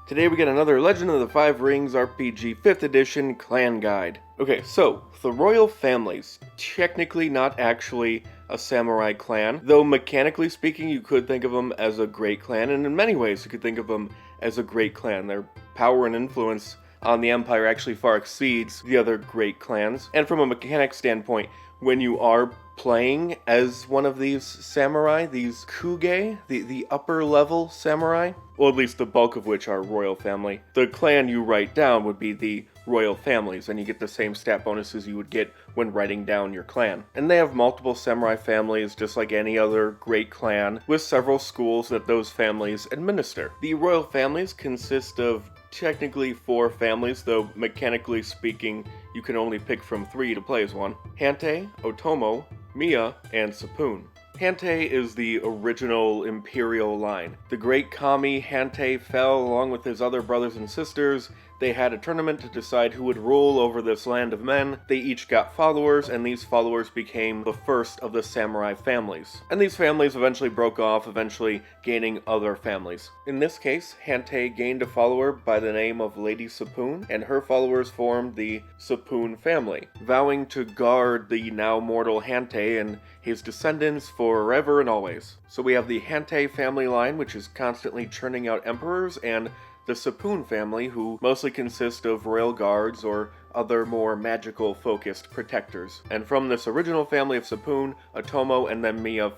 Today we get another Legend of the Five Rings RPG 5th edition clan guide. Okay, so, the royal families, technically not actually a samurai clan, though mechanically speaking you could think of them as a great clan, and in many ways you could think of them as a great clan. Their power and influence on the empire actually far exceeds the other great clans, and from a mechanic standpoint, when you are playing as one of these samurai, these Kuge, the upper level samurai, well, at least the bulk of which are royal family, the clan you write down would be the royal families, and you get the same stat bonuses you would get when writing down your clan. And they have multiple samurai families, just like any other great clan, with several schools that those families administer. The royal families consist of technically 4 families, though mechanically speaking, you can only pick from 3 to play as one. Hantei, Otomo, Miya, and Sapun. Hantei is the original imperial line. The great kami Hantei fell along with his other brothers and sisters. They had a tournament to decide who would rule over this land of men. They each got followers, and these followers became the first of the samurai families. And these families eventually broke off, eventually gaining other families. In this case, Hantei gained a follower by the name of Lady Sapun, and her followers formed the Sapun family, vowing to guard the now mortal Hantei and his descendants forever and always. So we have the Hantei family line, which is constantly churning out emperors, and the Sapun family, who mostly consist of royal guards or other more magical-focused protectors. And from this original family of Sapun, Otomo and then Miya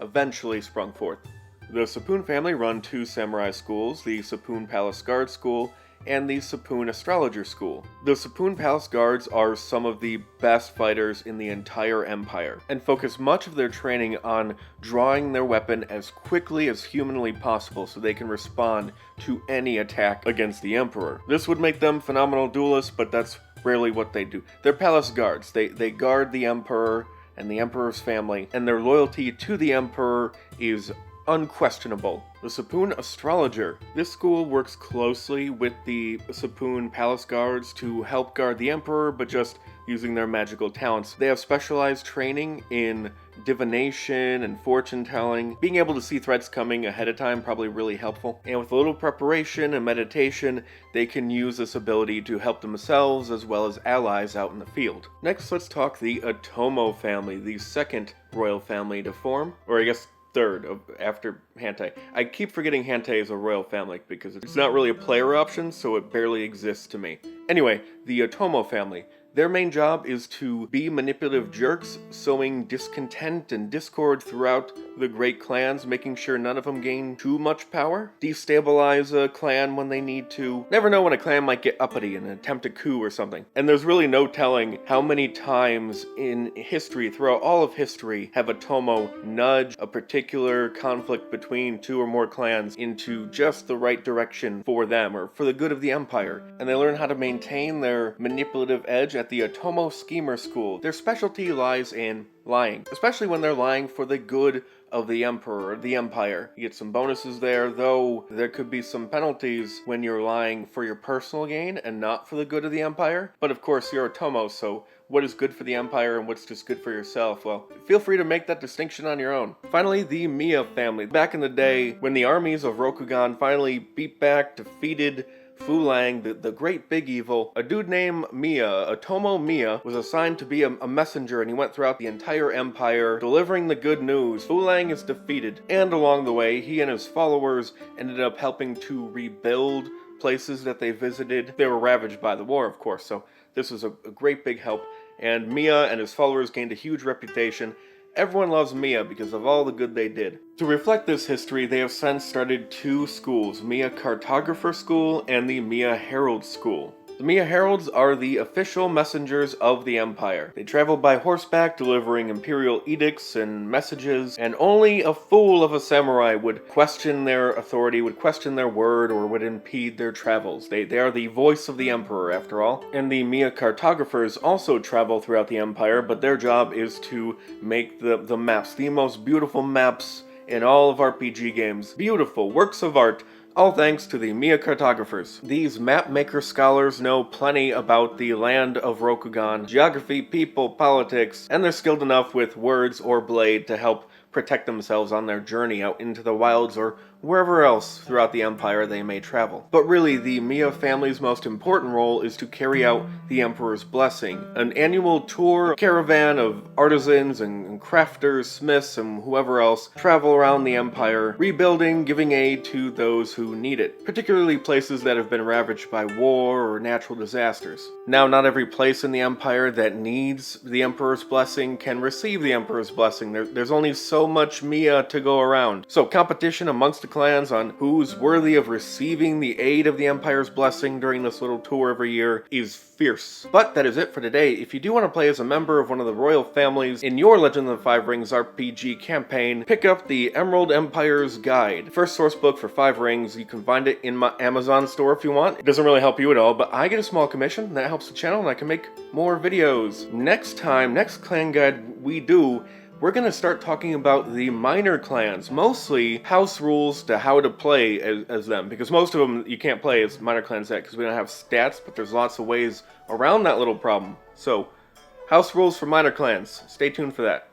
eventually sprung forth. The Sapun family run 2 samurai schools, the Sapun Palace Guard School and the Sapun Astrologer School. The Sapun Palace Guards are some of the best fighters in the entire empire, and focus much of their training on drawing their weapon as quickly as humanly possible so they can respond to any attack against the Emperor. This would make them phenomenal duelists, but that's rarely what they do. They're Palace Guards. They guard the Emperor and the Emperor's family, and their loyalty to the Emperor is unquestionable. The Sapun Astrologer. This school works closely with the Sapun Palace Guards to help guard the Emperor, but just using their magical talents. They have specialized training in divination and fortune telling. Being able to see threats coming ahead of time probably really helpful. And with a little preparation and meditation, they can use this ability to help themselves as well as allies out in the field. Next, let's talk the Otomo family, the second royal family to form, or I guess third after Hantei. I keep forgetting Hantei is a royal family because it's not really a player option, so it barely exists to me. Anyway, the Otomo family. Their main job is to be manipulative jerks, sowing discontent and discord throughout the great clans, making sure none of them gain too much power, destabilize a clan when they need to. Never know when a clan might get uppity and attempt a coup or something. And there's really no telling how many times in history, throughout all of history, have Otomo nudged a particular conflict between 2 or more clans into just the right direction for them, or for the good of the empire. And they learn how to maintain their manipulative edge at the Otomo Schemer School. Their specialty lies in lying, especially when they're lying for the good of the Emperor or the Empire. You get some bonuses there, though there could be some penalties when you're lying for your personal gain and not for the good of the Empire. But of course, you're Otomo, so what is good for the Empire and what's just good for yourself? Well, feel free to make that distinction on your own. Finally, the Miya family. Back in the day, when the armies of Rokugan finally beat back, defeated Fu Lang, the great big evil, a dude named Miya, Otomo Miya, was assigned to be a messenger, and he went throughout the entire empire delivering the good news. Fu Lang is defeated, and along the way, he and his followers ended up helping to rebuild places that they visited. They were ravaged by the war, of course, so this was a great big help, and Miya and his followers gained a huge reputation. Everyone loves Miya because of all the good they did. To reflect this history, they have since started 2 schools, Miya Cartographer School and the Miya Herald School. The Miya Heralds are the official messengers of the Empire. They travel by horseback, delivering imperial edicts and messages, and only a fool of a samurai would question their authority, would question their word, or would impede their travels. They are the voice of the Emperor, after all. And the Miya Cartographers also travel throughout the Empire, but their job is to make the maps, the most beautiful maps in all of RPG games. Beautiful works of art, all thanks to the Miya Cartographers. These map-maker scholars know plenty about the land of Rokugan, geography, people, politics, and they're skilled enough with words or blade to help protect themselves on their journey out into the wilds or wherever else throughout the Empire they may travel. But really, the Mia family's most important role is to carry out the Emperor's Blessing, an annual tour caravan of artisans and crafters, smiths, and whoever else travel around the Empire, rebuilding, giving aid to those who need it, particularly places that have been ravaged by war or natural disasters. Now, not every place in the Empire that needs the Emperor's Blessing can receive the Emperor's Blessing. There's only so much Mia to go around. So competition amongst the clans on who's worthy of receiving the aid of the Empire's Blessing during this little tour every year is fierce. But that is it for today. If you do want to play as a member of one of the royal families in your Legend of the Five Rings RPG campaign, pick up the Emerald Empire's Guide. First source book for Five Rings. You can find it in my Amazon store if you want. It doesn't really help you at all, but I get a small commission. That helps the channel and I can make more videos. Next clan guide we're going to start talking about the minor clans, mostly house rules to how to play as them, because most of them you can't play as minor clans yet because we don't have stats, but there's lots of ways around that little problem. So, house rules for minor clans. Stay tuned for that.